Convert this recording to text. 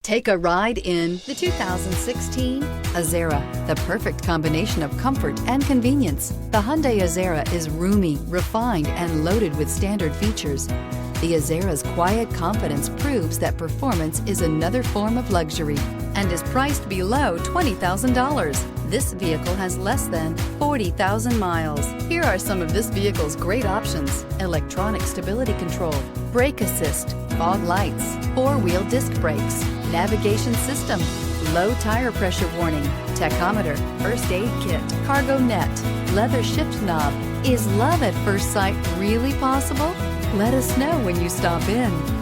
Take a ride in the 2016 Azera, the perfect combination of comfort and convenience. The Hyundai Azera is roomy, refined, and loaded with standard features. The Azera's quiet confidence proves that performance is another form of luxury and is priced below $20,000. This vehicle has less than 40,000 miles. Here are some of this vehicle's great options: electronic stability control, brake assist, fog lights, four-wheel disc brakes, navigation system, low tire pressure warning, tachometer, first aid kit, cargo net, leather shift knob. Is love at first sight really possible? Let us know when you stop in.